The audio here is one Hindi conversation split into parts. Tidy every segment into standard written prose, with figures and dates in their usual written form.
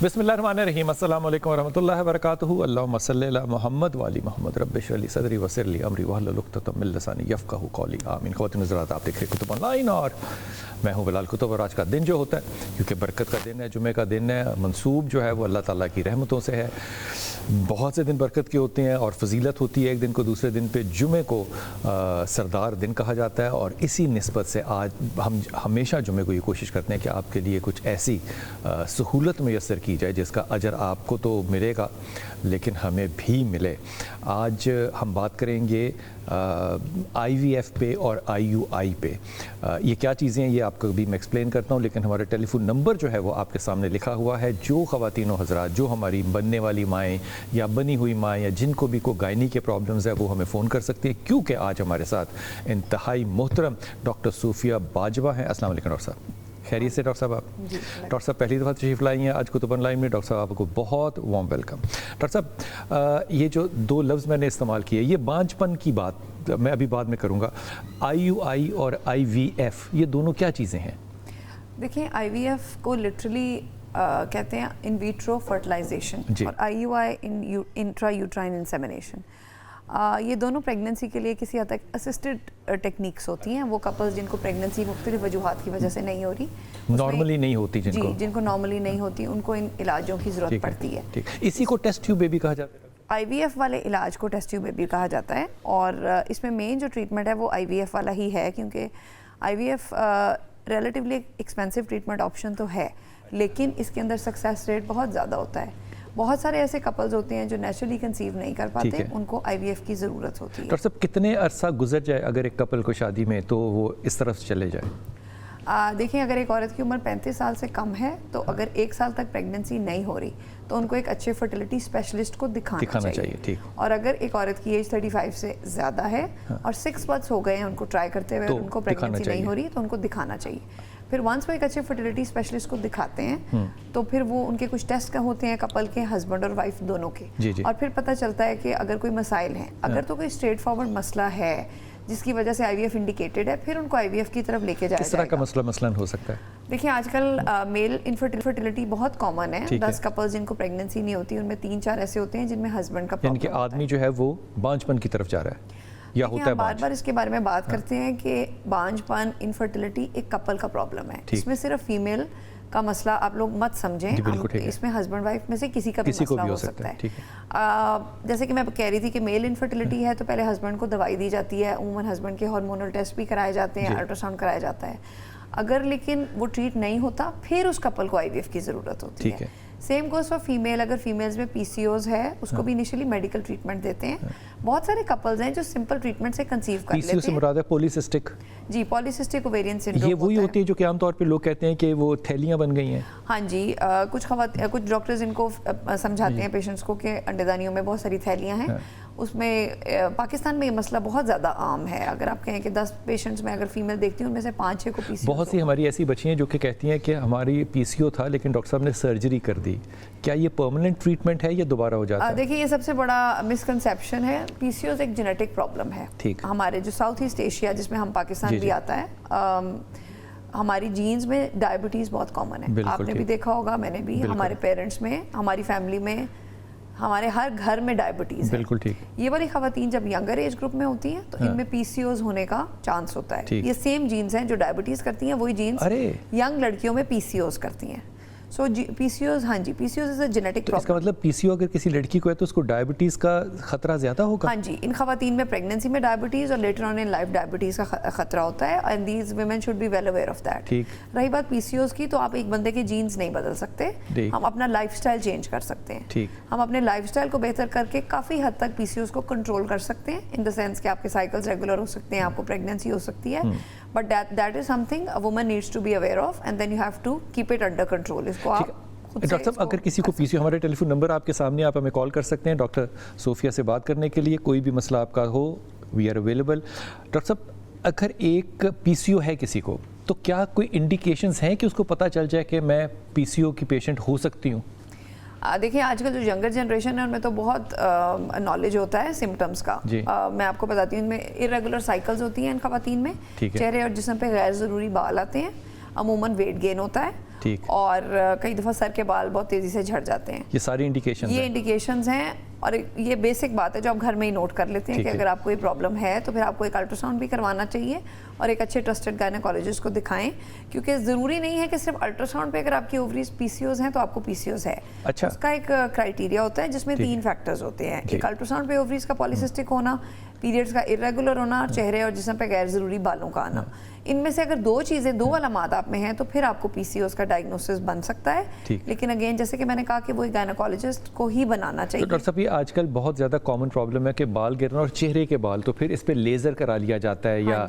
बिस्मिल्लाहिर्रहमानिर्रहीम अस्सलामु अलैकुम वरहमतुल्लाहि वबरकातुहू अल्लाहुम्मा सल्लि अला मुहम्मद व आलि मुहम्मद रब्बि इश्रह ली सदरी वयस्सिर ली अमरी वहलुल उक़दतम मिन लिसानी यफ़क़हू क़ौली आमीन। ख़वातीन हज़रात, आप देख रहे हैं कुतुब ऑनलाइन और मैं हूँ बिलाल कुतुब। और आज का दिन जो होता है, क्योंकि बरकत का दिन है, जुमे का दिन है, मंसूब जो है वो अल्लाह ताला की रहमतों से है। बहुत से दिन बरकत के होते हैं और फजीलत होती है एक दिन को दूसरे दिन पे। जुमे को सरदार दिन कहा जाता है और इसी निस्बत से आज हम हमेशा जुमे को ये कोशिश करते हैं कि आपके लिए कुछ ऐसी सहूलत मैसर की जाए जिसका अजर आपको तो मिलेगा लेकिन हमें भी मिले। आज हम बात करेंगे IVF पे और IUI पे। ये क्या चीज़ें हैं ये आपको भी मैं एक्सप्लेन करता हूँ, लेकिन हमारा टेलीफोन नंबर जो है वो आपके सामने लिखा हुआ है। जो ख़वातीन व हज़रात जो हमारी बनने वाली माएँ या बनी हुई माएँ या जिनको भी कोई गायनी के प्रॉब्लम्स है वो हमें फ़ोन कर सकती है, क्योंकि आज हमारे साथ इंतहाई मोहतरम डॉक्टर सूफिया बाजवा हैं। अस्सलाम वालेकुम डॉक्टर साहब, खैरियत से डॉक्टर साहब? आप डॉक्टर साहब पहली दफ़ा तशरीफ़ लाई हैं आज कुतुब ऑनलाइन में। डॉक्टर साहब आपको बहुत वार्म वेलकम। डॉक्टर साहब ये जो दो लफ्ज़ मैंने इस्तेमाल किए, ये बांझपन की बात मैं अभी बाद में करूँगा। IUI और IVF ये दोनों क्या चीज़ें हैं? देखिए, IVF को लिटरली कहते हैं इन विट्रो फर्टिलाइजेशन और IUI इंट्रा यूट्राइन इंसेमिनेशन। ये दोनों प्रेगनेंसी के लिए किसी हद तक असिस्टेड टेक्निक्स होती हैं। वो कपल्स जिनको प्रेगनेंसी मुख्तलिफ वजूहात की वजह से नहीं हो रही, नॉर्मली नहीं होती, जिनको नॉर्मली नहीं होती, उनको इन इलाजों की ज़रूरत पड़ती है। इसी को टेस्ट ट्यूब बेबी कहा जाता है। IVF वाले इलाज को टेस्ट ट्यूब बेबी कहा जाता है और इसमें मेन जो ट्रीटमेंट है वो IVF वाला ही है, क्योंकि IVF relatively expensive treatment option तो है, लेकिन इसके अंदर सक्सेस रेट बहुत ज़्यादा होता है। बहुत सारे ऐसे कपल्स होते हैं जो नेचुरली कंसीव नहीं कर पाते, उनको IVF की ज़रूरत होती है। डॉक्टर साहब कितने अरसा गुजर जाए अगर एक कपल को शादी में तो वो इस तरफ से चले जाए? देखिए, अगर एक औरत की उम्र 35 साल से कम है तो अगर 1 साल तक प्रेगनेंसी नहीं हो रही तो उनको एक अच्छे फर्टिलिटी स्पेशलिस्ट को दिखाना चाहिए। ठीक। और अगर एक औरत की एज 35 से ज़्यादा है और 6 मंथ्स हो गए हैं उनको ट्राई करते हुए, उनको प्रेगनेंसी नहीं हो रही तो उनको दिखाना चाहिए। फिर वंस वो एक अच्छे फर्टिलिटी स्पेशलिस्ट को दिखाते हैं तो फिर वो उनके कुछ टेस्ट का होते हैं कपल के, हस्बैंड और वाइफ दोनों के, और फिर पता चलता है कि अगर कोई मसाइल हैं, अगर तो कोई स्ट्रेट फॉरवर्ड मसला है जिसकी वजह से IVF इंडिकेटेड है, फिर उनको IVF की तरफ लेके जाया जाएगा। किस तरह का मसला मसलन हो सकता है? देखिए, आजकल मेल इनफर्टिलिटी बहुत कॉमन है। 10 कपल्स जिनको प्रेगनेंसी नहीं होती उनमें 3-4 ऐसे होते हैं जिनमें हस्बैंड का प्रॉब्लम, यानी कि आदमी जो है वो बांझपन की तरफ जा रहा है या होता है। बार बार इसके बारे में बात करते हैं कि बांझपन इनफर्टिलिटी एक कपल का प्रॉब्लम है। इसमें सिर्फ फीमेल का मसला आप लोग मत समझें, इसमें हस्बैंड वाइफ में से किसी का भी मसला हो सकता है। जैसे कि मैं कह रही थी कि मेल इनफर्टिलिटी है तो पहले हस्बैंड को दवाई दी जाती है, उमूमन हस्बैंड के हार्मोनल टेस्ट भी कराए जाते हैं, अल्ट्रासाउंड कराया जाता है। अगर लेकिन वो ट्रीट नहीं होता फिर उस कपल को IVF की ज़रूरत होती है। Same goes for female. अगर फीमेल्स में PCOS है उसको भी इनिशियली मेडिकल ट्रीटमेंट देते हैं। बहुत सारे कपल्स हैं जो सिंपल ट्रीटमेंट से कंसीव कर लेते हैं। PCOS से मुराद है पॉलीसिस्टिक? जी, पॉलीसिस्टिक ओवेरियन सिंड्रोम। ये वही होती है जो कि आमतौर पे लोग कहते हैं कि वो थैलियां बन गई हैं। हाँ जी, कुछ डॉक्टर्स इनको समझाते हैं पेशेंट्स को कि अंडेदानियों में बहुत सारी थैलियां हैं। उसमें पाकिस्तान में ये मसला बहुत ज़्यादा आम है। अगर आप कहें कि 10 पेशेंट्स में अगर फीमेल देखती हूँ उनमें से 5-6 को PCOS। बहुत सी हमारी ऐसी बच्ची हैं जो कि कहती हैं कि हमारी PCO था लेकिन डॉक्टर साहब ने सर्जरी कर दी। क्या ये परमानेंट ट्रीटमेंट है या दोबारा हो जाता है? देखिए, ये सबसे बड़ा मिसकंसेप्शन है। PCOS एक जेनेटिक प्रॉब्लम है। ठीक। हमारे जो साउथ ईस्ट एशिया जिसमें हम पाकिस्तान भी आता है, हमारी जीन्स में डायबिटीज़ बहुत कॉमन है। आपने भी देखा होगा, मैंने भी, हमारे पेरेंट्स में, हमारी फैमिली में, हमारे हर घर में डायबिटीज़ है। बिल्कुल ठीक। ये वाली खवातीन जब यंगर एज ग्रुप में होती हैं तो इनमें PCOS होने का चांस होता है। ये सेम जीन्स हैं जो डायबिटीज़ करती हैं, वही जीन्स यंग लड़कियों में PCOS करती हैं। सो PCOS, हाँ जी, PCOS is a genetic problem. इसका मतलब PCO अगर किसी लड़की को है तो उसको डायबिटीज़ का खतरा ज़्यादा होगा? हाँ जी, इन खवातीन में प्रेगनेंसी में डायबिटीज़ और later on in life diabetes का खतरा होता है, and these women should be well aware of that. ठीक। रही बात PCOS की, तो आप एक बंदे के जीन्स नहीं बदल सकते, हम अपना लाइफस्टाइल चेंज कर सकते हैं। ठीक। हम अपने लाइफस्टाइल को बेहतर करके काफ़ी हद तक PCOS को कंट्रोल कर सकते हैं, इन द सेंस कि आपके साइकिल्स रेगुलर हो सकते हैं, आपको प्रेगनेंसी हो सकती है, but that is something a woman needs to be aware of and then you have to keep it under control. इसको आप डॉक्टर साहब, अगर किसी को PCO, हमारे टेलीफोन नंबर आपके सामने, आप हमें कॉल कर सकते हैं डॉक्टर सोफिया से बात करने के लिए। कोई भी मसला आपका हो, वी आर अवेलेबल। डॉक्टर साहब, अगर एक PCO है किसी को तो क्या कोई इंडिकेशंस हैं कि उसको पता चल जाए कि मैं PCO की पेशेंट हो सकती हूँ? देखिए, आजकल जो यंगर जनरेशन है उनमें तो बहुत नॉलेज होता है सिम्टम्स का। मैं आपको बताती हूँ, इनमें इरेगुलर साइकिल्स होती हैं इन खवातीन में, चेहरे और जिस्म पे गैर ज़रूरी बाल आते हैं, अमूमन वेट गेन होता है और कई दफ़ा सर के बाल बहुत तेज़ी से झड़ जाते हैं। ये सारी इंडिकेशंस हैं और ये बेसिक बात है जो आप घर में ही नोट कर लेते हैं कि अगर आपको ये प्रॉब्लम है तो फिर आपको एक अल्ट्रासाउंड भी करवाना चाहिए और एक अच्छे ट्रस्टेड गायनेकोलॉजिस्ट को दिखाएं, क्योंकि ज़रूरी नहीं है कि सिर्फ अल्ट्रासाउंड पे अगर आपकी ओवरीज पीसीओज हैं तो आपको पीसीओज है। अच्छा। उसका एक क्राइटेरिया होता है जिसमें 3 फैक्टर्स होते हैं। एक अल्ट्रासाउंड पे ओवरीज का पॉलीसिस्टिक होना, पीरियड्स का इरेगुलर होना और चेहरे और जिस्म पे गैर ज़रूरी बालों का आना। इनमें से अगर 2 चीज़ें 2 अलामात आप में हैं तो फिर आपको पीसीओज का डायग्नोसिस बन सकता है। लेकिन अगेन जैसे कि मैंने कहा कि वो गायनेकोलॉजिस्ट को ही बनाना चाहिए। तो डॉक्टर साहब ये आजकल बहुत ज़्यादा कॉमन प्रॉब्लम है कि बाल गिरना और चेहरे के बाल, तो फिर इस पे लेज़र करा लिया जाता है या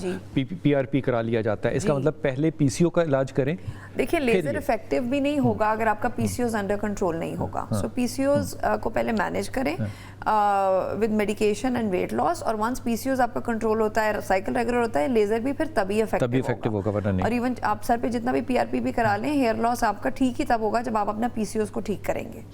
पीआरपी करा लिया जाता है। इसका मतलब पहले पीसीओ का इलाज करें। देखिए लेज़र इफेक्टिव भी नहीं होगा अगर आपका पीसीओज अंडर कंट्रोल नहीं होगा। सो पीसीओज को पहले मैनेज करें with medication and weight loss, और वंस पीसीओज आपका कंट्रोल होता है, साइकिल रेगुलर होता है, लेज़र भी फिर तभी इफेक्टिव होगा वरना नहीं। और इवन आप सर पे जितना भी पीआरपी भी करा लें, हेयर लॉस आपका ठीक ही तब होगा जब आप अपना पीसीओज को ठीक करेंगे।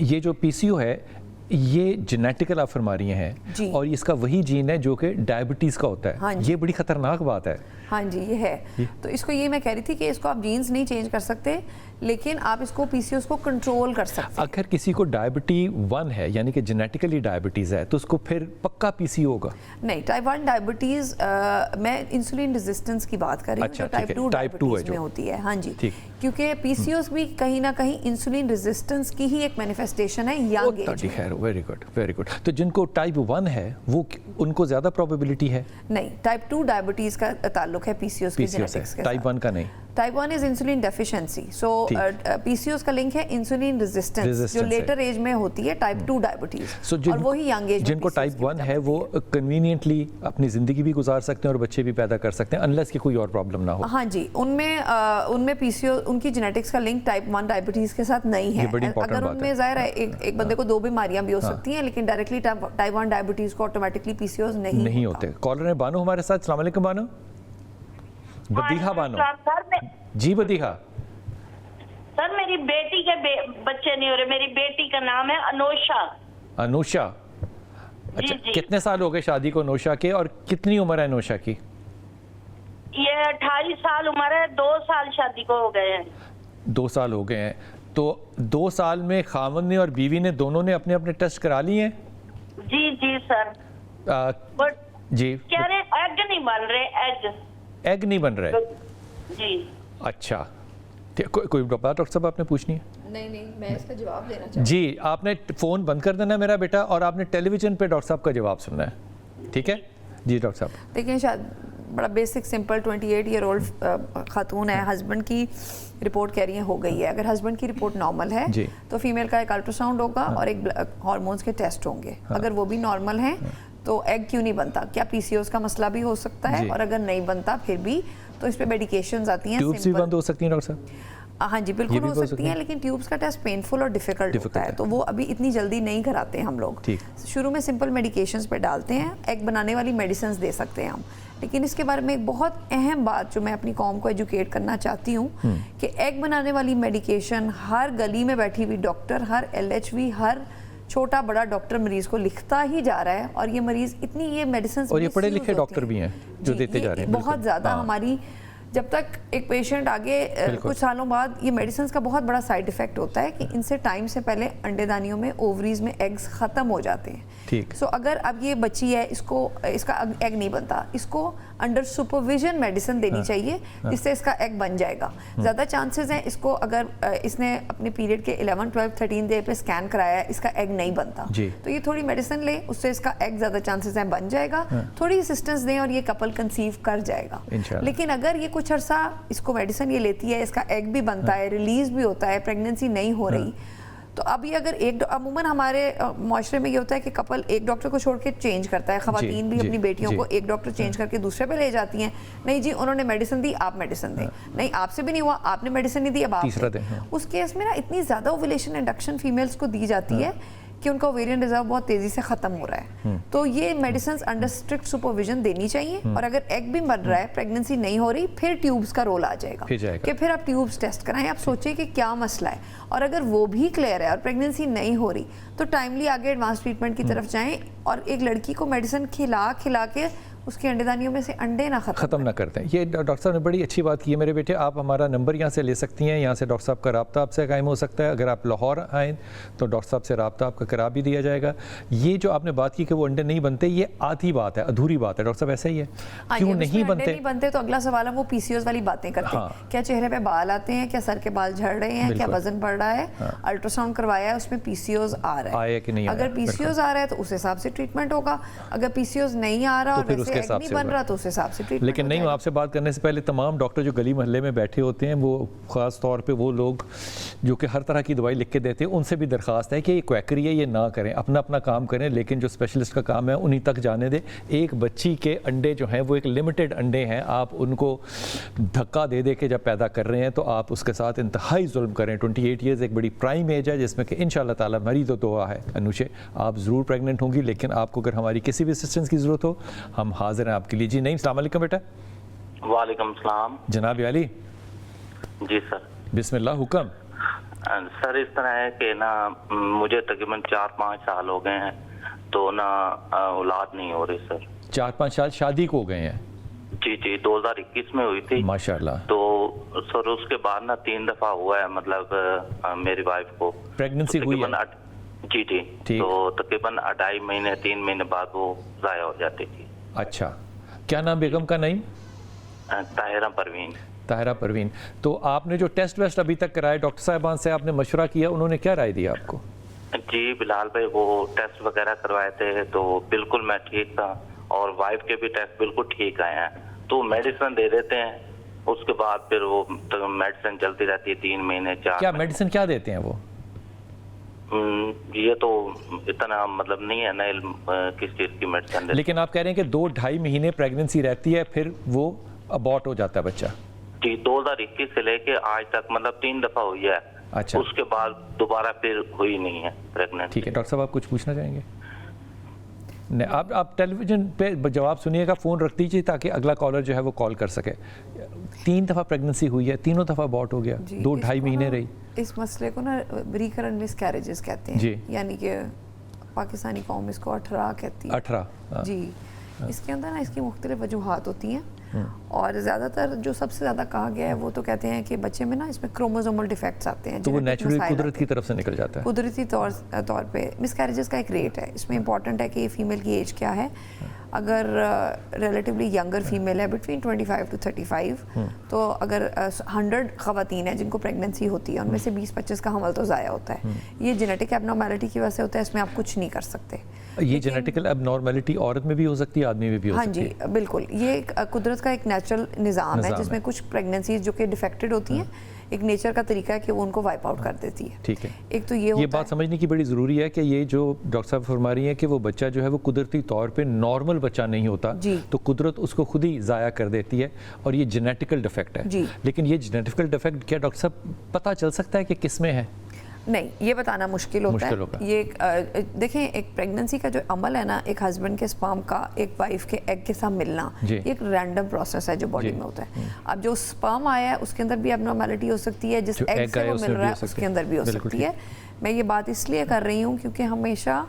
ये जो पीसीओ है ये जेनेटिकल आप फरमा रही हैं और इसका वही जीन है जो कि डायबिटीज़ का होता है। हाँ, ये बड़ी खतरनाक बात है। हाँ जी ये है। तो इसको ये मैं कह रही थी कि इसको आप जीन्स नहीं चेंज कर सकते, लेकिन आप इसको पीसीओएस को कंट्रोल कर सकते हैं। अगर किसी को डायबिटीज 1 है यानी कि जेनेटिकली डायबिटीज़ है तो उसको फिर पक्का पीसीओ होगा? नहीं, टाइप 1 डायबिटीज़ मैं इंसुलिन रेजिस्टेंस की बात कर रही हूँ। अच्छा, टाइप 2 डायबिटीज़ में होती है। हाँ जी, क्योंकि पीसीओएस भी कहीं ना कहीं इंसुलिन रेजिस्टेंस की ही एक मैनिफेस्टेशन है यंग एज में। Very good, very good. तो जिनको टाइप 1 है वो उनको ज़्यादा प्रोबेबिलिटी है? नहीं, टाइप 2 डायबिटीज़ का ताल्लुक है पीसीओएस के जेनेटिक्स के साथ। टाइप 1 का नहीं। Type 1 is insulin deficiency. So PCOS का लिंक है इंसुलिन रेजिस्टेंस जो लेटर एज में होती है टाइप 2 डायबिटीज, और वही यंग एज में जिनको टाइप 1 है वो कन्वीनियंटली अपनी ज़िंदगी भी गुजार सकते हैं और बच्चे भी पैदा कर सकते हैं अनलेस कि कोई और प्रॉब्लम ना हो। हाँ जी, उनमें पीसीओ उनकी जेनेटिक्स का लिंक टाइप 1 डायबिटीज के साथ नहीं है। अगर उनमें ज़ाहिर है एक बंदे को 2 बीमारियां भी हो सकती हैं, लेकिन डायरेक्टली टाइप 1 डायबिटीज को ऑटोमेटिकली पीसीओएस नहीं होते। कॉलर है बानो हमारे साथ। अस्सलाम वालेकुम बानो। बदीहा बानो जी। बदीहा सर, मेरी बेटी के बच्चे नहीं हो रहे। मेरी बेटी का नाम है अनोशा। अनोशा, अच्छा जी। कितने साल हो गए शादी को अनोशा के और कितनी उम्र है अनोशा की? ये 28 साल उम्र है। 2 साल शादी को हो गए हैं। 2 साल हो गए हैं। तो 2 साल में खामन ने और बीवी ने दोनों ने अपने अपने टेस्ट करा लिए हैं? जी जी सर। जी कह रहे एग नहीं बन रहे। एग नहीं बन रहे जी। अच्छा, कोई बात डॉक्टर साहब आपने पूछनी है? नहीं, मैं इसका जवाब देना चाहती हूँ। जी, आपने फ़ोन बंद कर देना मेरा बेटा और आपने टेलीविज़न पे डॉक्टर साहब का जवाब सुनना है, ठीक है जी? डॉक्टर साहब देखिए, शायद बड़ा बेसिक सिंपल 28 ईयर ओल्ड खातून है, हस्बैंड की रिपोर्ट कह रही है हो गई है। अगर हस्बैंड की रिपोर्ट नॉर्मल है तो फीमेल का एक अल्ट्रासाउंड होगा और एक हार्मोन्स के टेस्ट होंगे। अगर वो भी नॉर्मल हैं तो एग क्यों नहीं बनता? क्या पीसीओएस का मसला भी हो सकता है? और अगर नहीं बनता फिर भी तो इस पे मेडिकेशंस आती हैं। ट्यूब्स भी बंद हो सकती हैं डॉक्टर साहब? हाँ जी, बिल्कुल हो सकती हैं, लेकिन ट्यूब्स का टेस्ट पेनफुल और डिफिकल्ट होता है, तो वो अभी इतनी जल्दी नहीं कराते हम लोग। शुरू में सिंपल मेडिकेशंस पे डालते हैं, एग बनाने वाली मेडिसिन दे सकते हैं हम। लेकिन इसके बारे में एक बहुत अहम बात जो मैं अपनी कौम को एजुकेट करना चाहती हूँ कि एग बनाने वाली मेडिकेशन हर गली में बैठी हुई डॉक्टर, हर LHV, हर छोटा बड़ा डॉक्टर मरीज को लिखता ही जा रहा है, और ये मरीज इतनी ये मेडिसिन और ये पढ़े लिखे डॉक्टर भी हैं जो देते जा रहे हैं बहुत ज़्यादा। हमारी जब तक एक पेशेंट आगे कुछ सालों बाद ये मेडिसिन का बहुत बड़ा साइड इफेक्ट होता है कि इनसे टाइम से पहले अंडेदानियों में ओवरीज में एग्स ख़त्म हो जाते हैं। ठीक। सो अगर अब ये बच्ची है, इसका एग नहीं बनता, इसको अंडर सुपरविजन मेडिसिन देनी चाहिए जिससे इसका एग बन जाएगा। ज़्यादा चांसेस हैं इसको, अगर इसने अपने पीरियड के 11, 12, 13 डे पे स्कैन कराया है, इसका एग नहीं बनता तो ये थोड़ी मेडिसिन ले, उससे इसका एग ज़्यादा चांसेस हैं बन जाएगा। थोड़ी असिस्टेंस दें और ये कपल कंसीव कर जाएगा। लेकिन अगर ये कुछ अर्सा इसको मेडिसिन ये लेती है, इसका एग भी बनता है, रिलीज भी होता है, प्रेगनेंसी नहीं हो रही, तो अभी अगर अमूमन हमारे माशरे में ये होता है कि कपल एक डॉक्टर को छोड़ के चेंज करता है। खवातीन भी अपनी बेटियों को एक डॉक्टर चेंज करके दूसरे पे ले जाती हैं। नहीं जी, उन्होंने मेडिसिन दी, आप मेडिसिन दें। नहीं, आपसे भी नहीं हुआ, आपने मेडिसिन नहीं दी, अब आप उस केस में ना इतनी ज़्यादा ओव्यूलेशन इंडक्शन फीमेल्स को दी जाती है कि उनका ओवेरियन रिजर्व बहुत तेज़ी से ख़त्म हो रहा है। तो ये मेडिसिन अंडर स्ट्रिक्ट सुपरविजन देनी चाहिए। और अगर एग भी बन रहा है, प्रेगनेंसी नहीं हो रही, फिर ट्यूब्स का रोल आ जाएगा कि फिर आप ट्यूब्स टेस्ट कराएं। आप सोचिए कि क्या मसला है, और अगर वो भी क्लियर है और प्रेगनेंसी नहीं हो रही तो टाइमली आगे एडवांस ट्रीटमेंट की तरफ जाएं। और एक लड़की को मेडिसिन खिला के उसकी अंडेदानियों में से अंडे ना ख़त्म ना करते हैं। ये डॉक्टर साहब ने बड़ी अच्छी बात की है मेरे बेटे। आप हमारा नंबर यहाँ से ले सकती हैं, यहाँ से डॉक्टर साहब का रब्ता आपसे कायम हो सकता है। अगर आप लाहौर आएँ तो डॉक्टर साहब से रब्ता आपका करा भी दिया जाएगा। ये जो आपने बात की कि वो अंडे नहीं बनते, ये आधी बात है, अधूरी बात है। डॉक्टर साहब ऐसा ही है, क्यों नहीं बनते? तो अगला सवाल है वो पीसीओएस वाली बातें करते हैं। क्या चेहरे पे बाल आते हैं, क्या सर के बाल झड़ रहे हैं, क्या वजन बढ़ रहा है, अल्ट्रासाउंड करवाया है उसमें पीसीओएस आ रहा है कि नहीं? अगर पीसीओएस आ रहा है तो उस हिसाब से ट्रीटमेंट होगा, अगर पीसीओएस नहीं आ रहा और वैसे एग नहीं बन रहा तो उस हिसाब से ट्रीटमेंट। लेकिन नहीं, आपसे बात करने से पहले तमाम डॉक्टर जो गली मोहल्ले में बैठे होते हैं, वो ख़ास तौर पे वो लोग जो कि हर तरह की दवाई लिख के देते हैं, उनसे भी दरख्वास्त है कि ये क्वैकरी है, ये ना करें, अपना अपना काम करें, लेकिन जो स्पेशलिस्ट का काम है उन्हीं तक जाने दें। एक बच्ची के अंडे जो हैं वो एक लिमिटेड अंडे हैं, आप उनको धक्का दे दे के जब पैदा कर रहे हैं तो आप उसके साथ इंतहाई जुल्म करें। 28 ईयर्स एक बड़ी प्राइम एज है जिसमें कि इंशाल्लाह ताला हमारी तो दुआ है अनुशे आप ज़रूर प्रेग्नेंट होंगी, लेकिन आपको अगर हमारी किसी भी असिस्टेंस की ज़रूरत हो हम हाजिर हैं आपके लिए। जी नहीं, अस्सलाम वालेकुम बेटा। वालेकुम सलाम जनाब अली। जी सर। बिस्मिल्लाह, हुक्म। सर इस तरह है कि ना मुझे तकरीबन 4-5 साल हो गए हैं तो ना औलाद नहीं हो रही सर। 4-5 साल शादी को हो गए हैं? जी जी, 2021 में हुई थी माशाल्लाह। तो सर उसके बाद ना 3 दफा हुआ है, मतलब मेरी वाइफ को प्रेगनेंसी हुई है? जी जी, तो तकरीबन 2.5 महीने 3 महीने बाद वो जाया हो जाती थी। अच्छा, क्या नाम बेगम का? नहीं, ताहिरा परवीन। ताहिरा परवीन। तो आपने जो टेस्ट वेस्ट अभी तक कराए डॉक्टर साहबान से आपने मशवरा किया, उन्होंने क्या राय दी आपको? जी बिलाल भाई, वो टेस्ट वगैरह करवाए थे तो बिल्कुल मैं ठीक था और वाइफ के भी टेस्ट बिल्कुल ठीक आए हैं। तो मेडिसिन दे देते हैं, उसके बाद फिर वो तो मेडिसिन चलती रहती है 3 महीने 4। क्या मेडिसिन क्या देते हैं वो? ये तो इतना मतलब नहीं है ना इल्म किस चीज़ की मेडिसिन। लेकिन आप कह रहे हैं कि 2-2.5 महीने प्रेगनेंसी रहती है फिर वो अबॉर्ट हो जाता है बच्चा? जी, 2021 से लेके आज तक मतलब 3 दफा हुई है। अच्छा, उसके बाद दोबारा फिर हुई नहीं है प्रेगनेंट। ठीक है डॉक्टर साहब, आप कुछ पूछना चाहेंगे? नहीं, आप टेलीविजन पे जवाब सुनिएगा, फ़ोन रख दीजिए ताकि अगला कॉलर जो है वो कॉल कर सके। 3 दफ़ा प्रेगनेंसी हुई है, तीनों दफ़ा अबॉर्ट हो गया, 2-2.5 महीने रही। इस मसले को ना रिकरेंट मिसकैरेजेस कहते हैं जी, यानी कि पाकिस्तानी कौम इसको 18 कहती है। 18 जी। इसके अंदर ना इसकी मुख्तलिफ वजूहात होती हैं और ज़्यादातर जो सबसे ज़्यादा कहा गया है वो तो कहते हैं कि बच्चे में ना इसमें क्रोमोसोमल डिफेक्ट्स आते हैं, तो वो नेचुरली कुदरत की तरफ से निकल जाता है। कुदरती तौर पे मिसकैरेजेस का एक रेट है, इसमें इंपॉर्टेंट है कि फीमेल की एज क्या है। अगर रिलेटिवली यंगर फीमेल है बिटवीन 25 to 35, तो अगर 100 ख़वातीन हैं जिनको प्रेगनेंसी होती है उनमें से 20-25 का हमल तो ज़ाया होता है। ये जेनेटिक एबनॉर्मेलिटी की वजह से होता है, इसमें आप कुछ नहीं कर सकते। ये जेनेटिकल एबनॉर्मेलिटी औरत में भी हो सकती है, आदमी में भी हो सकती है? हाँ जी बिल्कुल, ये एक कुदरत का एक नेचुरल निज़ाम है जिसमें कुछ प्रेगनेंसीज जो कि डिफेक्टेड होती हैं, एक नेचर का तरीका है कि वो उनको वाइप आउट कर देती है। ठीक है, एक तो ये बात समझने की बड़ी ज़रूरी है कि ये जो डॉक्टर साहब फरमा रही हैं कि वो बच्चा जो है वो कुदरती तौर पे नॉर्मल बच्चा नहीं होता, तो कुदरत उसको खुद ही ज़ाया कर देती है और ये जेनेटिकल डिफेक्ट है। लेकिन ये जेनेटिकल डिफेक्ट क्या डॉक्टर साहब पता चल सकता है कि किस में है? नहीं, ये बताना मुश्किल होता है। ये देखें, एक प्रेगनेंसी का जो अमल है ना, एक हस्बैंड के स्पर्म का एक वाइफ के एग के साथ मिलना, एक रैंडम प्रोसेस है जो बॉडी में होता है। अब जो स्पर्म आया है उसके अंदर भी एबनॉर्मेलिटी हो सकती है, जिस एग से वो मिल रहा है उसके अंदर भी हो सकती है। मैं ये बात इसलिए कर रही हूँ क्योंकि हमेशा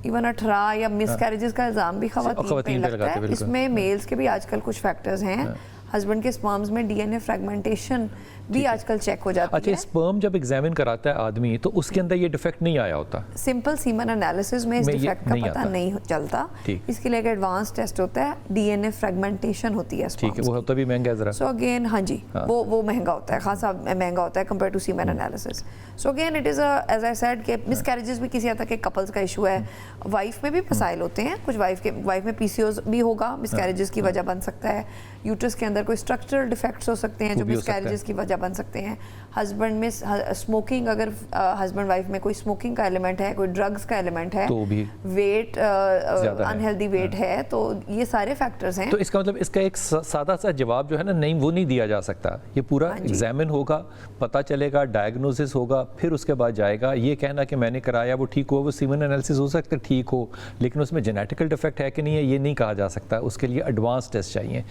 इवन 18 या मिसकैरेजेस का इल्ज़ाम भी खवातीन पे लगता है। इसमें मेल्स के भी आजकल कुछ फैक्टर्स हैं। हस्बैंड के स्पर्म्स में डीएनए फ्रेगमेंटेशन भी आजकल चेक हो जाती है। अच्छा, स्पर्म जब एग्जामिन कराता है आदमी तो उसके अंदर ये डिफेक्ट नहीं आया होता? सिंपल सीमन एनालिसिस में इस डिफेक्ट का पता नहीं चलता। इसके लिए एक एडवांस टेस्ट होता है, डीएनए फ्रेगमेंटेशन होती है। ठीक है, वो होता भी महंगा है जरा। सो अगेन हाँ जी, वो महंगा होता है, खासा महंगा होता है compare to semen analysis. So again it is as I said कि मिसकैरेजेस भी किसी हद तक एक कपल्स का इशू है। वाइफ में भी मसाइल होते हैं, कुछ वाइफ में पीसीओएस भी होगा, मिसकैरेजेस की वजह बन सकता है। यूट्रस के अंदर कोई स्ट्रक्चरल डिफेक्ट्स हो सकते हैं जो मिसकैरेजेस की वजह बन सकते हैं। हस्बैंड में स्मोकिंग, अगर हस्बैंड वाइफ में कोई स्मोकिंग का एलिमेंट है, कोई ड्रग्स का एलिमेंट है, तो भी वेट अनहेल्दी वेट है, तो ये सारे फैक्टर्स हैं। तो इसका मतलब इसका एक सादा सा जवाब जो है ना, नहीं वो नहीं दिया जा सकता। ये पूरा एग्जामिन होगा, पता चलेगा, डायग्नोसिस होगा, फिर उसके बाद जाएगा। ये कहना कि मैंने कराया वो ठीक हो, वो सीमन एनालिसिस हो सकता है ठीक हो, लेकिन उसमें जेनेटिकल डिफेक्ट है कि नहीं है ये नहीं कहा जा सकता। उसके लिए एडवांस टेस्ट चाहिए।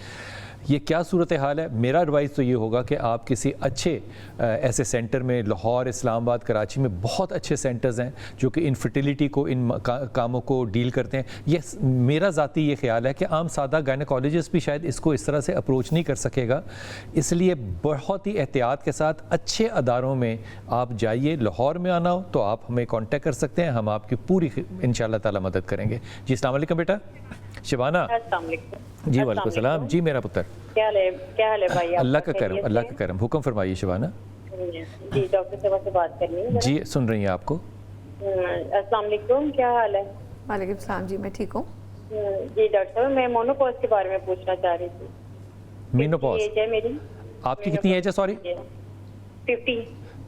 ये क्या सूरत हाल है? मेरा एडवाइस तो ये होगा कि आप किसी अच्छे ऐसे सेंटर में, लाहौर, इस्लामाबाद, कराची में बहुत अच्छे सेंटर्स हैं जो कि इनफर्टिलिटी को, इन कामों को डील करते हैं। ये मेरा ज़ाती ये ख्याल है कि आम सादा गायनेकोलॉजिस्ट भी शायद इसको इस तरह से अप्रोच नहीं कर सकेगा, इसलिए बहुत ही एहतियात के साथ अच्छे अदारों में आप जाइए। लाहौर में आना हो तो आप हमें कॉन्टेक्ट कर सकते हैं, हम आपकी पूरी इंशाअल्लाह ताला मदद करेंगे। जी अस्सलाम वालेकुम बेटा। शिबाना जी वालेकुम सलाम। जी मेरा पुत्र, क्या हाल है भाई? अल्लाह का करम, अल्लाह का करम। हुक्म फरमाइए शिबाना। जी डॉक्टर साहब से बात करनी है। जी सुन रही हैं आपको। अस्सलाम वालेकुम, क्या हाल है? वालेकुम सलाम जी, मैं ठीक हूँ। जी डॉक्टर साहब, मैं मोनोपॉज के बारे में पूछना चाह रही थी। मेनोपॉज एज है मेरी। आपकी कितनी एज है? सॉरी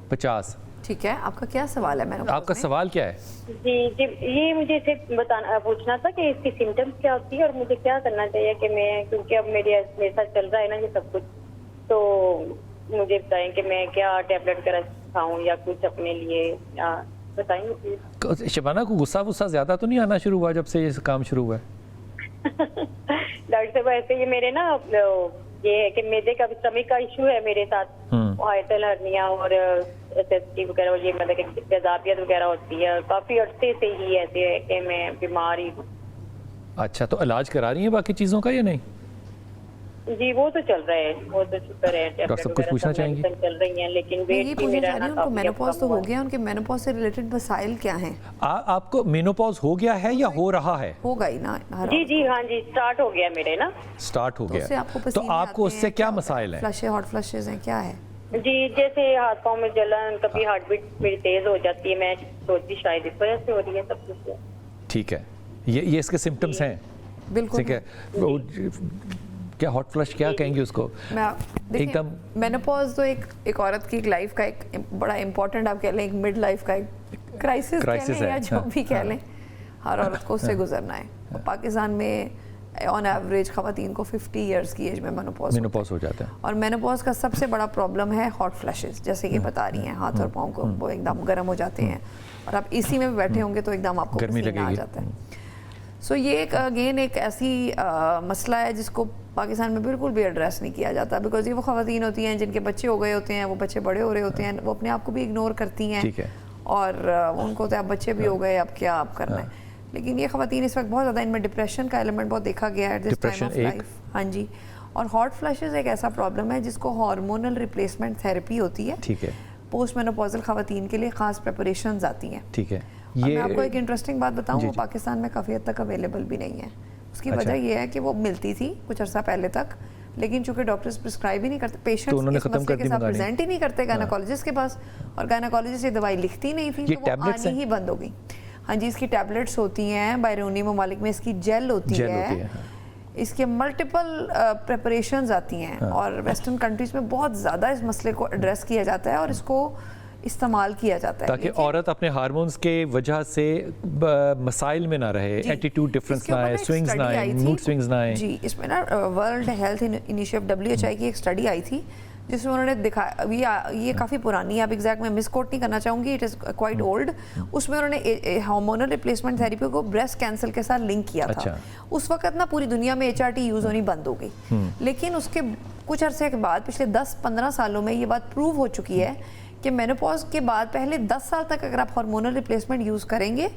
50। ठीक है, आपका क्या सवाल है? मैंने आपका सवाल क्या है? जी जी, ये मुझे इसे पूछना था कि इसकी सिम्टम्स क्या होती है और मुझे क्या करना चाहिए कि मैं, क्योंकि अब मेरे साथ चल रहा है ना ये सब कुछ, तो मुझे बताएं कि मैं क्या टैबलेट वगैरह खाऊं या कुछ अपने लिए, या बताएंगे प्लीज। शबाना को गुस्सा ज्यादा तो नहीं आना शुरू हुआ जब से ये काम शुरू हुआ है? डॉक्टर साहब ऐसे ये मेरे ना ये है कि मेदे का स्टमक का इशू है मेरे साथ, हाइटल हर्निया और एसिडिटी वगैरह, और ये मतलब कि तेजाबियत वगैरह होती है। काफी अरसे से ही ऐसे है कि मैं बीमार ही हूँ। अच्छा, तो इलाज करा रही है बाकी चीजों का या नहीं? जी वो तो चल रहा है, वो तो शुक्र है। डॉक्टर साहब कुछ पूछना चाहेंगे? चल रही हैं, लेकिन ये पूछना चाह रही हूँ, उनको मेनोपॉज तो हो गया, उनके मेनोपॉज से रिलेटेड मसाइल क्या हैं? आपको मेनोपॉज हो गया है या हो रहा है? होगा ही ना। जी जी हाँ जी, स्टार्ट हो गया मेरे ना। स्टार्ट हो गया तो आपको उससे क्या मसाइल है? फ्लशेस, हॉट फ्लशेस हैं, क्या है? जी जैसे हाथ पाँव में जलन, कभी हार्ट बीट मेरी तेज हो जाती है, मैं सोचती शायद इस वजह से हो रही है सब कुछ। ठीक है, ये इसके सिम्टम्स हैं। बिल्कुल ठीक है। क्या हॉट फ्लश क्या कहेंगे उसको? एकदम मेनोपॉज तो एक औरत की लाइफ का एक बड़ा इंपॉर्टेंट, आप कह लें एक मिड लाइफ का एक क्राइसिस है या जो भी कह लें, हर औरत को उससे गुजरना है। पाकिस्तान में ऑन एवरेज खवातीन को 50 इयर्स की एज में मेनोपॉज हो जाता है। और मेनोपॉज का सबसे बड़ा प्रॉब्लम है हॉट फ्लैशेस, जैसे कि बता रही हैं, हाथ और पाँव को वो एकदम गर्म हो जाते हैं, और आप इसी में बैठे होंगे तो एकदम आपको पसीना आ जाता है। सो ये एक अगेन एक ऐसी मसला है जिसको पाकिस्तान में बिल्कुल भी एड्रेस नहीं किया जाता, बिकॉज ये वो खवातीन होती हैं जिनके बच्चे हो गए होते हैं, वो बच्चे बड़े हो रहे होते हैं, वो अपने आप को भी इग्नोर करती हैं, और उनको तो अब बच्चे भी हो गए, अब क्या आप करना है। लेकिन ये खवातीन इस वक्त बहुत ज़्यादा, इनमें डिप्रेशन का एलिमेंट बहुत देखा गया है दिस टाइम ऑफ लाइफ। हाँ जी, और हॉट फ्लैशेस एक ऐसा प्रॉब्लम है जिसको हार्मोनल रिप्लेसमेंट थेरेपी होती है। ठीक है। पोस्ट मेनोपॉजल खवातीन के लिए खास प्रिपरेशंस आती हैं। ठीक है। मैं आपको एक इंटरेस्टिंग बात बताऊं, वो पाकिस्तान में काफ़ी हद तक अवेलेबल भी नहीं है। उसकी वजह ये है कि वो मिलती थी कुछ अर्सा पहले तक, लेकिन चूंकि डॉक्टर्स प्रिस्क्राइब ही नहीं करते, पेशेंट्स इस मसले के साथ प्रेजेंट ही नहीं करते गायनेकोलॉजिस्ट के पास, और गायनेकोलॉजिस्ट ये दवाई लिखती नहीं थी, तो वो आनी ही बंद हो गई। हाँ जी, इसकी टैबलेट्स होती हैं, बैरूनी ममालिक में इसकी जेल होती है, इसके मल्टीपल प्रिपरेशंस आती हैं, और वेस्टर्न कंट्रीज़ में बहुत ज़्यादा इस मसले को एड्रेस किया जाता है और इसको इस्तेमाल किया जाता है, ताकि औरत अपने हार्मोन्स के वजह से मसाइल में ना रहे, एटीट्यूड डिफरेंस ना आए, स्विंग्स ना आए, मूड स्विंग्स ना आए। जी, इसमें ना वर्ल्ड हेल्थ इनिशिएटिव WHI की एक स्टडी आई थी जिसमें उन्होंने दिखाया, ये काफ़ी पुरानी है, अब एग्जैक्ट मैं मिसकोट नहीं करना चाहूँगी, इट इज़ क्वाइट ओल्ड। उसमें उन्होंने हार्मोनल रिप्लेसमेंट थेरेपी को ब्रेस्ट कैंसर के साथ लिंक किया था। उस वक्त ना पूरी दुनिया में HRT यूज़ होनी बंद हो गई, लेकिन उसके कुछ अरसे के बाद पिछले 10-15 सालों में ये बात प्रूव हो चुकी है कि मेनोपॉज के बाद पहले 10 साल तक अगर आप हार्मोनल रिप्लेसमेंट यूज़ करेंगे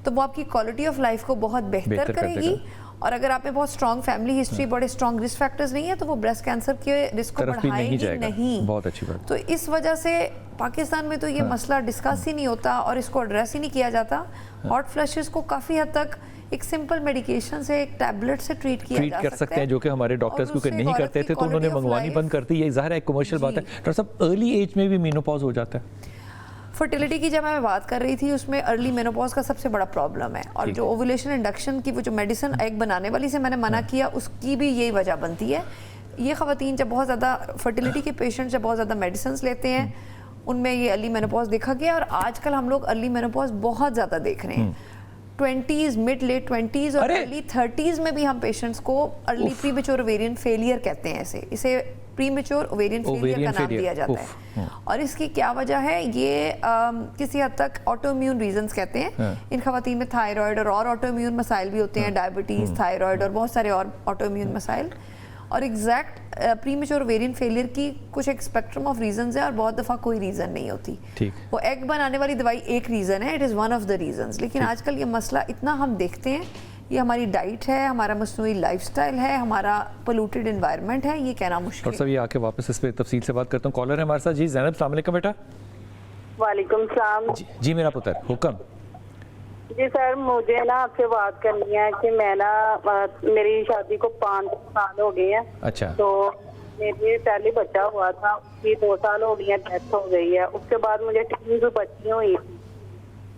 तो वो आपकी क्वालिटी ऑफ लाइफ को बहुत बेहतर करेगी, और अगर आप में बहुत स्ट्रॉन्ग फैमिली हिस्ट्री, बड़े स्ट्रॉन्ग रिस्क फैक्टर्स नहीं है, तो वो ब्रेस्ट कैंसर के रिस्क को बढ़ाएगी नहीं। बहुत अच्छी बात। तो इस वजह से पाकिस्तान में तो ये मसला डिस्कस ही नहीं होता और इसको एड्रेस ही नहीं किया जाता। हॉट फ्लैशेस को काफ़ी हद तक एक सिंपल मेडिकेशन से, एक टैबलेट से ट्रीट कर सकते हैं, जो कि हमारे डॉक्टर्स क्योंकि नहीं करते थे तो उन्होंने मंगवानी बंद कर दी। ये ज़ाहिर है कमर्शियल बात है। डॉक्टर साहब, अर्ली एज में भी मेनोपॉज हो जाता है? फर्टिलिटी की जब मैं बात कर रही थी उसमें अर्ली मेनोपॉज का सबसे बड़ा प्रॉब्लम है, और जो ओव्यूलेशन इंडक्शन की वो जो मेडिसिन एग बनाने वाली से मैंने मना किया, उसकी भी यही वजह बनती है। ये खवातीन जब बहुत ज़्यादा फर्टिलिटी के पेशेंट जब बहुत ज़्यादा मेडिसिन लेते हैं, उनमें ये अर्ली मेनोपॉज देखा गया, और आजकल हम लोग अर्ली मेनोपॉज बहुत ज़्यादा देख रहे हैं। 20s, मिड लेट 20s और अर्ली 30s में भी हम पेशेंट्स को अर्ली प्रीमेच्योर ओवेरियन फेलियर कहते हैं, इसे प्रीमेच्योर ओवेरियन फेलियर का नाम दिया जाता है। और इसकी क्या वजह है? ये किसी हद तक ऑटोइम्यून रीजंस कहते हैं। इन खवातीन में थायराइड और ऑटोइम्यून मसाइल भी होते हैं, डायबिटीज, थायराइड और बहुत सारे और ऑटोइम्यून मसाइल। और एग्जैक्ट प्रीमेच्योर ओवेरियन फेलियर की कुछ एक स्पेक्ट्रम ऑफ रीजंस है और बहुत दफ़ा कोई रीज़न नहीं होती। ठीक, वो एग बनाने वाली दवाई एक रीज़न है, it is one of the reasons. लेकिन आजकल ये मसला इतना हम देखते हैं, ये हमारी डाइट है, हमारा मसनूई लाइफस्टाइल है, हमारा पोल्यूटेड एनवायरनमेंट है, ये कहना मुश्किल है। सब ये आके वापस इस पे तफसील से बात करता हूँ। कॉलर है हमारे साथ जी। ज़ैनब, अस्सलाम वालेकुम बेटा। वालेकुम सलाम। जी मेरा पुत्र, हुक्म। जी सर, मुझे ना आपसे बात करनी है कि मैं ना मेरी शादी को 5 साल हो गए हैं। अच्छा। तो मेरे पहले बच्चा हुआ था, उसकी 2 साल हो गई है, डेथ हो गई है। उसके बाद मुझे 3 बच्ची हुई,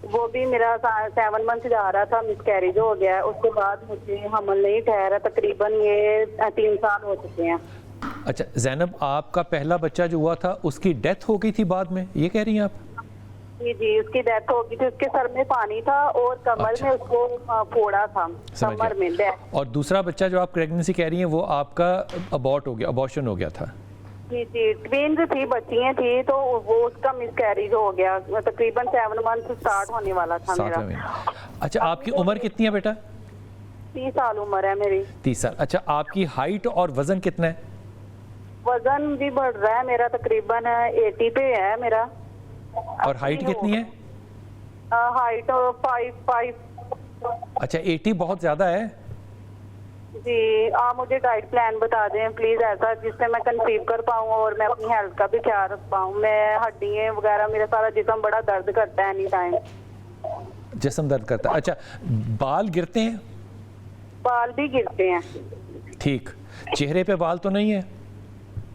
वो भी मेरा 7 मंथ जा रहा था, मिसकैरेज हो गया है। उसके बाद मुझे हमल नहीं ठहरा, तकरीबन ये 3 साल हो चुके हैं। अच्छा ज़ैनब, आपका पहला बच्चा जो हुआ था उसकी डेथ हो गई थी बाद में, ये कह रही हैं आप? जी, उसकी डेथ हो गई थी। उसके सर में पानी था और कमर में उसको फोड़ा था, कमर में। और दूसरा बच्चा जो आप प्रेगनेंसी कह रही हैं वो आपका अबॉर्ट हो गया, अबॉर्शन हो गया था? जी, ट्विन्स थी, बच्चियां थी, तो वो उसका मिसकैरेज हो गया। तकरीबन 7 मंथ स्टार्ट होने वाला था मेरा। अच्छा, आपकी उम्र कितनी है बेटा? 30 साल उम्र है मेरी। 30 साल। अच्छा, आपकी हाइट और वजन कितना है? वजन भी बढ़ रहा है मेरा, तकरीबन 80 पे है मेरा। और हाइट कितनी है? हाइट 5'5". अच्छा, 80 बहुत ज्यादा है जी। आप मुझे डाइट प्लान बता दें प्लीज, ऐसा जिससे मैं कंसीव कर पाऊँ और मैं अपनी हेल्थ का भी ख्याल रख पाऊँ। मैं हड्डियाँ वगैरह, मेरा सारा जिस्म बड़ा दर्द करता है एनी टाइम। जिस्म दर्द करता है। अच्छा, बाल गिरते हैं? बाल भी गिरते हैं। ठीक। चेहरे पे बाल तो नहीं है?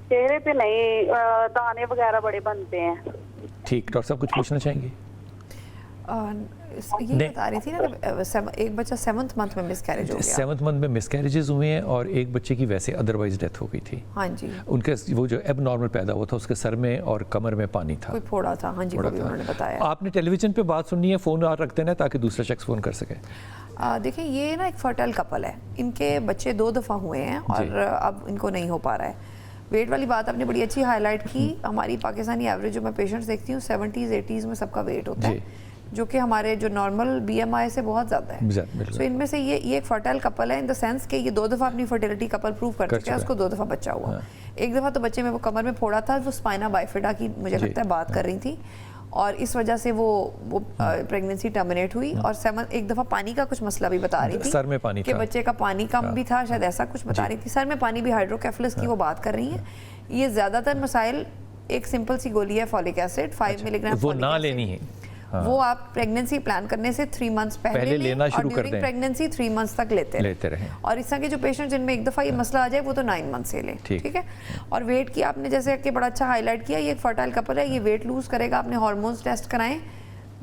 चेहरे पे नहीं, दाने वगैरह बड़े बनते हैं। ठीक। डॉक्टर साहब कुछ पूछना चाहेंगे? ये बता रही थी ना कि एक बच्चा 7th मंथ में मिसकैरेज हो गया। 7th मंथ में मिसकैरेजेस हुए हैं और एक बच्चे की वैसे अदरवाइज डेथ हो गई थी। हाँ जी। उनके वो जो एबनॉर्मल पैदा हुआ था, उसके सर में और कमर में पानी था, कोई फोड़ा था। हाँ जी, वो भी उन्होंने बताया। आपने टेलीविजन पे बात सुननी है, फ़ोन रख देना है ताकि दूसरा शख्स फ़ोन कर सके। देखिए, ये ना एक फर्टाइल कपल है, इनके बच्चे 2 दफ़ा हुए हैं और अब इनको नहीं हो पा रहा है। वेट वाली बात आपने बड़ी अच्छी हाईलाइट की। हमारी पाकिस्तानी एवरेज जो मैं पेशेंट्स देखती हूँ 70s 80s में सबका वेट होता है, जो कि हमारे जो नॉर्मल BMI से बहुत ज़्यादा है। सो इनमें से ये एक फर्टाइल कपल है इन द सेंस कि ये 2 दफ़ा अपनी फर्टिलिटी कपल प्रूव कर चुका है। उसको 2 दफ़ा बच्चा हुआ। एक दफ़ा तो बच्चे में वो कमर में फोड़ा था, वो स्पाइना बाइफिडा की मुझे लगता है बात कर रही थी, और इस वजह से वो प्रेगनेंसी टर्मिनेट हुई। और एक दफ़ा पानी का कुछ मसला भी बता रही थी, सर में पानी कि बच्चे का पानी कम भी था, शायद ऐसा कुछ बता रही थी। सर में पानी भी हाइड्रोकेफलस की वो बात कर रही है। ये ज़्यादातर मसाइल, एक सिंपल सी गोली है फॉलिक एसिड 5 मिलीग्राम, वो ना लेनी है। वो आप प्रेगनेंसी प्लान करने से 3 मंथ्स पहले लेना शुरू कर दें। प्रेगनेंसी 3 मंथ्स तक लेते रहें। और इस तरह के जो पेशेंट जिनमें एक दफ़ा ये मसला आ जाए वो तो 9 मंथ से लें। ठीक है। और वेट की आपने जैसे कि बड़ा अच्छा हाईलाइट किया, ये एक फर्टाइल कपल है, ये वेट लूज करेगा। आपने हार्मोन्स टेस्ट कराएं,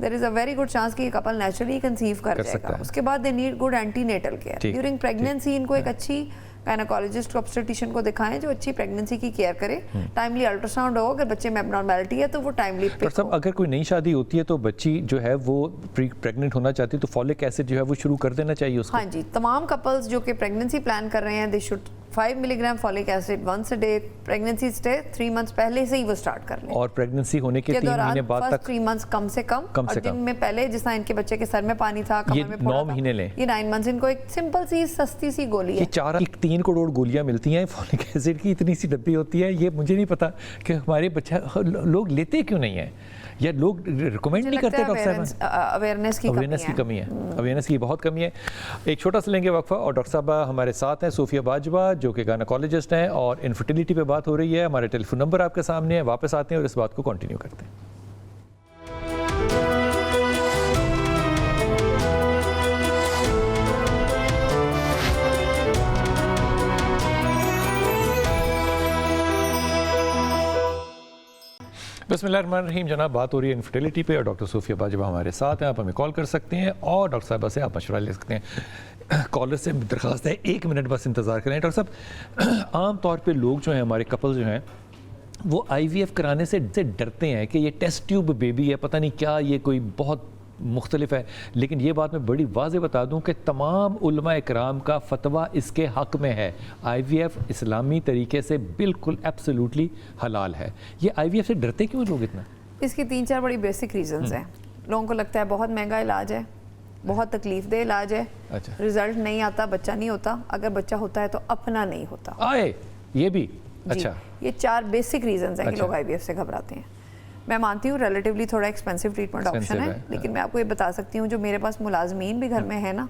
there is a very good chance कि ये कपल नेचुरली कंसीव कर जाएगा। उसके बाद they need good antenatal care during pregnancy. इनको एक अच्छी गायनेकोलॉजिस्ट ऑब्स्टेट्रिशियन को दिखाएं जो अच्छी प्रेगनेंसी की केयर करे। टाइमली अल्ट्रासाउंड हो, अगर बच्चे में एबनॉर्मैलिटी है तो वो टाइमली पिक हो। सब अगर कोई नई शादी होती है तो बच्ची जो है वो प्रेग्नेंट होना चाहती है तो फॉलिक एसिड जो है वो शुरू कर देना चाहिए उसको। हाँ जी, तमाम कपल्स जो कि प्रेगनेंसी प्लान कर रहे हैं, they should 5 milligram folic acid once a day. Pregnancy stay 3 months पहले से ही वो स्टार्ट कर लें। और प्रेगनेंसी होने के 3 महीने बाद तक 3 मंथ्स कम से कम और जिनमें पहले जिस तरह इनके बच्चे के सर में पानी था, कमर में फोड़ा 9 महीने लें। ये 9 मंथ्स। इनको एक सिंपल सी सस्ती सी गोली है। 3 करोड़ गोलियां मिलती हैं फॉलिक एसिड की, इतनी सी डब्बी होती है। ये मुझे नहीं पता कि हमारे बच्चे लोग लेते क्यों नहीं है, या लोग रिकमेंड नहीं करते। डॉक्टर साहब, अवेयरनेस की कमी है। अवेयरनेस की बहुत कमी है। एक छोटा सा लेंगे वक्फा और डॉक्टर साहब हमारे साथ हैं, सूफिया बाजवा जो कि गायनेकोलॉजिस्ट हैं, और इनफर्टिलिटी पे बात हो रही है। हमारे टेलीफोन नंबर आपके सामने है, वापस आते हैं और इस बात को कंटिन्यू करते हैं। बिस्मिल्लाहिर्रहमानिर्रहीम। जनाब, बात हो रही है इनफर्टिलिटी पे और डॉक्टर सूफिया बाजवा हमारे साथ हैं। आप हमें कॉल कर सकते हैं और डॉक्टर साहबा से आप मशवरा ले सकते हैं। कॉलर से दरख्वास्त है 1 मिनट बस इंतज़ार करें। डॉक्टर साहब, आम तौर पे लोग जो हैं, हमारे कपल जो हैं, वो IVF कराने से डरते हैं कि ये टेस्ट ट्यूब बेबी है, पता नहीं क्या, ये कोई बहुत मुख्तलिफ है। लेकिन ये बात मैं बड़ी वाज़े बता दूं कि तमाम उलमा इकराम का फतवा इसके हक़ में है। IVF इस्लामी तरीके से बिल्कुल एब्सोल्युटली हलाल है। ये IVF से डरते क्यों लोग इतना? इसकी 3-4 बड़ी बेसिक रीजंस हैं। लोगों को लगता है बहुत महंगा इलाज है, बहुत तकलीफ दे इलाज है। अच्छा। रिजल्ट नहीं आता, बच्चा नहीं होता। अगर बच्चा होता है तो अपना नहीं होता। आए ये भी अच्छा, ये 4 बेसिक रीजंस हैं कि लोग आईवीएफ से घबराते हैं। मैं मानती हूँ रिलेटिवली थोड़ा एक्सपेंसिव ट्रीटमेंट ऑप्शन है, लेकिन मैं आपको ये बता सकती हूँ जो मेरे पास मुलाजमीन भी घर में है ना,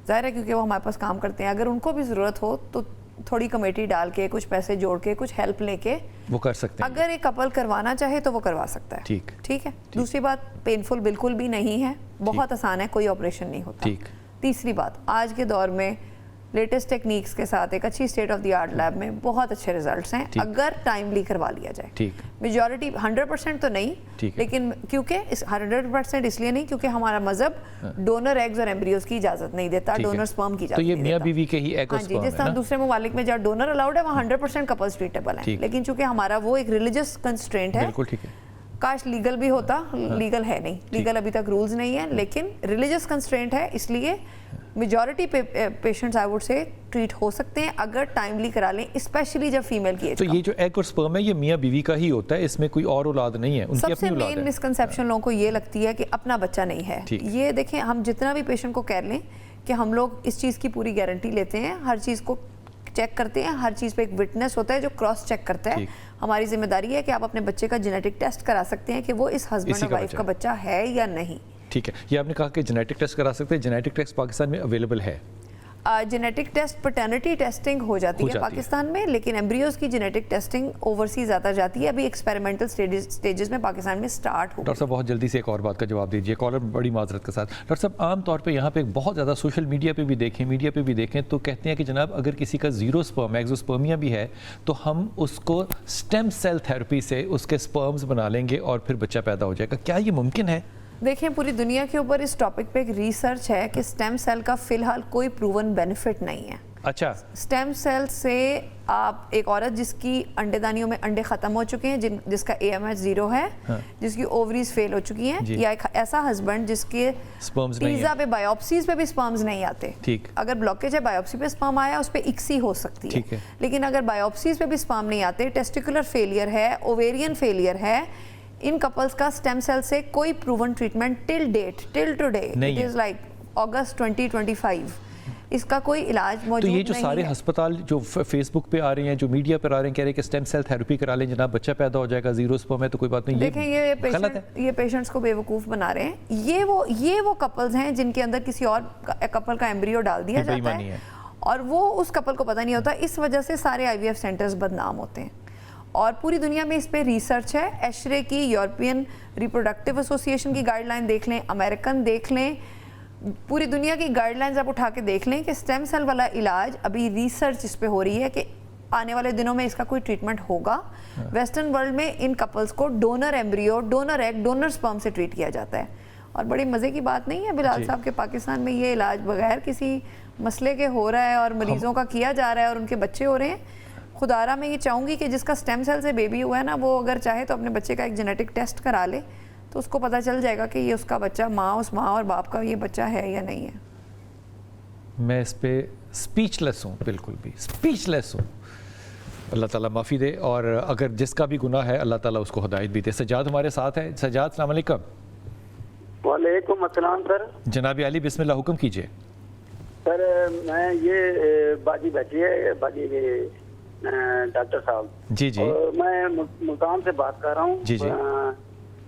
जाहिर है क्योंकि वो हमारे पास काम करते हैं, अगर उनको भी ज़रूरत हो तो थोड़ी कमेटी डाल के, कुछ पैसे जोड़ के, कुछ हेल्प लेके वो कर सकते हैं। अगर एक कपल करवाना चाहे तो वो करवा सकता है। ठीक है। दूसरी बात, पेनफुल बिल्कुल भी नहीं है, बहुत आसान है, कोई ऑपरेशन नहीं होता। तीसरी बात, आज के दौर में लेटेस्ट टेक्निक्स के साथ एक अच्छी state of the art lab में बहुत अच्छे रिजल्ट्स हैं अगर टाइमली करवा लिया जाए। मेजॉरिटी 100% तो नहीं, लेकिन क्योंकि 100% इसलिए नहीं क्योंकि हमारा मजहब डोनर एग्स और एम्ब्रियोज की इजाजत नहीं देता, डोनर स्पर्म की इजाजत तो ये मियां बीवी के ही एग और स्पर्म है ना? जिस तरह दूसरे ममालिक में जहाँ डोनर अलाउड है वहाँ 100% कपल्स ट्रीटेबल हैं, लेकिन चूंकि हमारा वो एक रिलीजियस कंस्ट्रेंट है, काश लीगल भी होता, लीगल है नहीं, लीगल अभी तक रूल्स नहीं है, लेकिन रिलीजियस कंस्ट्रेंट है, इसलिए majority patients I would say treat हो सकते हैं अगर टाइमली करा लें, स्पेशली जब फीमेल की एज। तो ये जो एग और स्पर्म है ये मियां बीवी का ही होता है, इसमें कोई और औलाद नहीं है, उनकी अपनी औलाद है। सबसे मेन मिसकंसेप्शन लोगों को ये लगती है कि अपना बच्चा नहीं है। ये देखें, हम जितना भी पेशेंट को कह लें कि हम लोग इस चीज़ की पूरी गारंटी लेते हैं, हर चीज़ को चेक करते हैं, हर चीज़ पे एक विटनेस होता है जो क्रॉस चेक करता है। हमारी जिम्मेदारी है कि आप अपने बच्चे का जेनेटिक टेस्ट करा सकते हैं कि वो इस हस्बैंड और वाइफ का बच्चा है या नहीं। ठीक है, ये आपने कहा कि जेनेटिक टेस्ट करा सकते हैं, जेनेटिक टेस्ट पाकिस्तान में अवेलेबल है? जेनेटिक टेस्ट पैटर्निटी टेस्टिंग हो जाती है पाकिस्तान में, लेकिन एम्ब्रियोज की जेनेटिक टेस्टिंग ओवरसीज आता जाती है, अभी एक्सपेरिमेंटल स्टेजेस में पाकिस्तान में स्टार्ट हो। डॉक्टर साहब बहुत जल्दी से एक और बात का जवाब दीजिए, कॉलर बड़ी माजरत के साथ। डॉक्टर साहब आमतौर पे यहाँ पे बहुत ज़्यादा सोशल मीडिया पे भी देखें तो कहते हैं कि जनाब अगर किसी का जीरो स्पर्म एक्सोस्पर्मिया भी है तो हम उसको स्टेम सेल थेरेपी से उसके स्पर्म्स बना लेंगे और फिर बच्चा पैदा हो जाएगा, क्या ये मुमकिन है? देखिए, पूरी दुनिया के ऊपर इस टॉपिक पे एक रिसर्च है कि स्टेम सेल का फिलहाल कोई प्रूवन बेनिफिट नहीं है। अच्छा, स्टेम सेल से आप एक औरत जिसकी अंडेदानियों में अंडे खत्म हो चुके हैं, जिसका AMH 0 है, जिसकी ओवरीज फेल हो चुकी हैं, या एक ऐसा हस्बैंड जिसके टीजा पे बायोप्सीज पे भी स्पर्म्स नहीं आते। ठीक, अगर ब्लॉकेज है, बायोप्सी पे स्पर्म आया, उस पर इक्सी हो सकती है, लेकिन अगर बायोप्सीज पे भी स्पर्म नहीं आते, टेस्टिकुलर फेलियर है, ओवेरियन फेलियर है, इन कपल्स का स्टेम सेल से कोई proven treatment till today it is like August 2025 इसका कोई इलाज मौजूद नहीं है। तो ये जो सारे अस्पताल जो फेसबुक पे आ रहे हैं, जो मीडिया पर आ रहे हैं, कह रहे हैं कि स्टेम सेल थेरेपी करा लें जनाब बच्चा पैदा हो जाएगा, जीरो स्पर्म है तो कोई बात नहीं, देखें ये पेशेंट्स को बेवकूफ़ बना रहे हैं। ये वो कपल्स हैं जिनके अंदर किसी और कपल का एम्ब्रियो डाल दिया जाता है और वो उस कपल को पता नहीं होता, इस वजह से सारे IVF सेंटर्स बदनाम होते हैं। और पूरी दुनिया में इस पे रिसर्च है, एशरे की, यूरोपियन रिप्रोडक्टिव एसोसिएशन की गाइडलाइन देख लें, अमेरिकन देख लें, पूरी दुनिया की गाइडलाइंस आप उठा के देख लें कि स्टेम सेल वाला इलाज अभी रिसर्च इस पे हो रही है कि आने वाले दिनों में इसका कोई ट्रीटमेंट होगा। वेस्टर्न वर्ल्ड में इन कपल्स को donor embryo, donor egg, donor sperm से ट्रीट किया जाता है। और बड़ी मज़े की बात नहीं है बिलाल साहब के पाकिस्तान में ये इलाज बगैर किसी मसले के हो रहा है और मरीजों का किया जा रहा है और उनके बच्चे हो रहे हैं। खुदारा मैं ये चाहूँगी कि जिसका स्टेम सेल से बेबी हुआ है ना, वो अगर चाहे तो अपने बच्चे का एक जेनेटिक टेस्ट करा ले, तो उसको पता चल जाएगा कि ये उसका बच्चा उस माँ और बाप का ये बच्चा है या नहीं है। मैं इस पे स्पीचलेस हूँ, बिल्कुल भी स्पीचलेस हूँ। अल्लाह ताला माफ़ी दे, और अगर जिसका भी गुनाह है अल्लाह ताला उसको हिदायत भी दे। सजाद हमारे साथ है। सजाद, अस्सलाम वालेकुम। वालेकुम अस्सलाम सर। जनाब अली, बिस्मिल्लाह, हुक्म कीजिए। सर मैं ये बाजी बैठी है, बाजी डॉक्टर साहब जी जी, और मैं मुल्तान से बात कर रहा हूँ जी जी।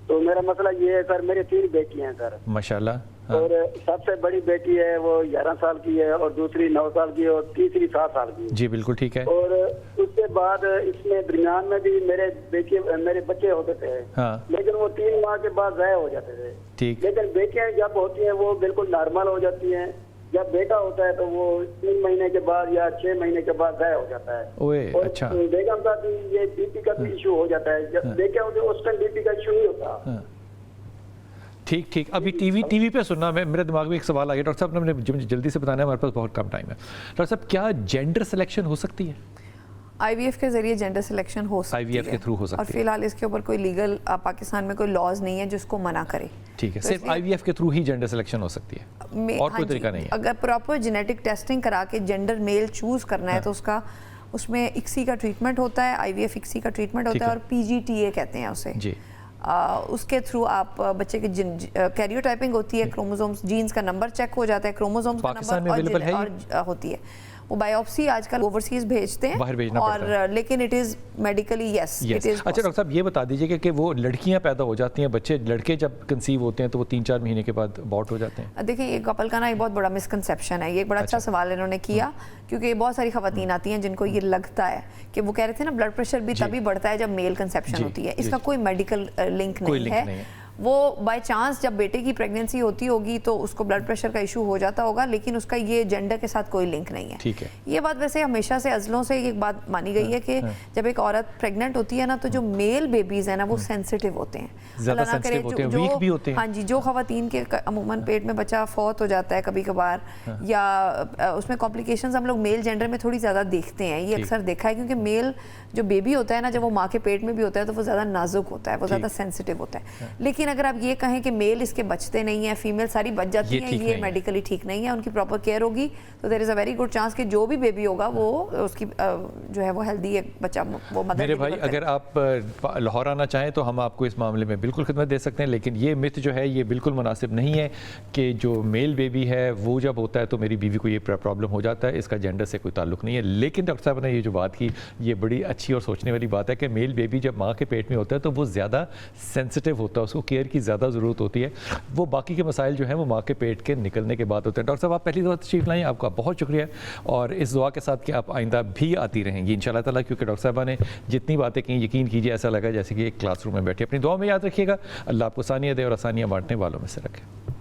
तो मेरा मसला ये है सर, मेरी 3 बेटियां हैं सर माशाल्लाह। और सबसे बड़ी बेटी है वो 11 साल की है, और दूसरी 9 साल की है, और तीसरी 7 साल की है। जी बिल्कुल ठीक है। और उसके बाद इसमें दरमियान में भी मेरे बच्चे होते थे, लेकिन वो 3 माह के बाद ज़ाया हो जाते थे। ठीक, लेकिन बेटियां जब होती हैं वो बिल्कुल नॉर्मल हो जाती हैं, जब बेटा होता है तो वो 3 महीने के बाद या 6 महीने के बाद ज़ाया हो जाता है। ओए, और अच्छा। बेगम साहब ये BP का भी इशू हो जाता है, जब बेटियां होती है उस टाइम BP का इशू नहीं होता। ठीक ठीक, अभी टीवी पे सुनना, मेरे दिमाग में एक सवाल आ गया डॉक्टर साहब, ने जल्दी से बताना है, हमारे पास बहुत कम टाइम है। डॉक्टर साहब, क्या जेंडर सिलेक्शन हो सकती है? IVF के जरिए जेंडर सिलेक्शन हो सकती है, IVF के थ्रू हो सकती है, और फिलहाल इसके ऊपर कोई लीगल पाकिस्तान में कोई लॉज नहीं है जिसको मना करे। ठीक है, सिर्फ IVF के थ्रू ही जेंडर सिलेक्शन हो सकती है और कोई तरीका नहीं है? अगर प्रॉपर जेनेटिक टेस्टिंग करा के जेंडर मेल चूज करना है तो उसका उसमें ICSI का ट्रीटमेंट होता है, IVF ICSI का ट्रीटमेंट होता है, और PGTA कहते हैं उसे जी। उसके थ्रू आप बच्चे की कैरियोटाइपिंग होती है, क्रोमोसोम्स जीन्स का नंबर चेक हो जाता है, क्रोमोसोम्स का नंबर और होती है, वो बायोप्सी आजकल ओवरसीज भेजते हैं बाहर भेजना और पड़ता है। लेकिन it is medically yes it is. अच्छा डॉक्टर साहब ये बता दीजिए कि वो लड़कियां पैदा हो जाती हैं, बच्चे लड़के जब कंसीव होते हैं तो वो 3-4 महीने के बाद अबॉर्ट हो जाते हैं? देखिए ये कपल का ना एक बहुत बड़ा मिसकंसेप्शन है, ये एक बड़ा अच्छा सवाल इन्होंने किया, क्योंकि बहुत सारी खवातीन आती हैं जिनको ये लगता है कि वो कह रहे थे ना ब्लड प्रेशर भी तभी बढ़ता है जब मेल कंसेप्शन होती है, इसका कोई मेडिकल लिंक नहीं है। वो बाय चांस जब बेटे की प्रेगनेंसी होती होगी तो उसको ब्लड प्रेशर का इशू हो जाता होगा, लेकिन उसका ये जेंडर के साथ कोई लिंक नहीं है। ठीक है। ये बात वैसे हमेशा से अजलों से एक बात मानी गई है कि जब एक औरत प्रेग्नेंट होती है ना तो जो मेल बेबीज है ना वो सेंसिटिव होते हैं, ज़्यादा सेंसिटिव होते हैं, वीक भी होते हैं। हाँ जी, जो खवातीन के अमूमन पेट में बच्चा फौत हो जाता है कभी कभार या उसमें कॉम्प्लिकेशंस हम लोग मेल जेंडर में थोड़ी ज़्यादा देखते हैं, ये अक्सर देखा है, क्योंकि मेल जो बेबी होता है ना जब वो माँ के पेट में भी होता है तो वो ज़्यादा नाजुक होता है, वो ज़्यादा सेंसिटिव होता है। लेकिन अगर आप ये कहें कि मेल इसके बचते नहीं है, फीमेल सारी बच जाती है, ये मेडिकली ठीक नहीं है, उनकी प्रॉपर केयर होगी तो there is a very good chance कि जो भी बेबी होगा वो उसकी जो है वो हेल्दी एक बच्चा वो मदर। मेरे भाई अगर आप लाहौर आना चाहें तो हम आपको इस मामले में बिल्कुल खिदमत दे सकते हैं, लेकिन ये मिथ जो है ये बिल्कुल मुनासिब नहीं है कि जो मेल बेबी है वो जब होता है तो मेरी बीवी को ये प्रॉब्लम हो जाता है, इसका जेंडर से कोई ताल्लुक नहीं है। लेकिन डॉक्टर साहब ने ये जो बात की ये बड़ी अच्छी और सोचने वाली बात है कि मेल बेबी जब माँ के पेट में होता है तो वो ज़्यादा सेंसिटिव होता है, उसको केयर की ज़्यादा ज़रूरत होती है, वो बाकी के मसाइल जो हैं वो माँ के पेट के निकलने के बाद होते हैं। डॉक्टर साहब आप पहली दफ़ा तशरीफ लाएँ, आपका बहुत शुक्रिया और इस दुआ के साथ कि आप आइंदा भी आती रहेंगी इंशाल्लाह ताला, क्योंकि डॉक्टर साहबा ने जितनी बातें की यकीन कीजिए ऐसा लगा जैसे कि एक क्लासरूम में बैठे। अपनी दुआ में याद रखिएगा, अल्लाह आपको आसानियाँ दे और आसानियाँ बांटने वालों में से रखे।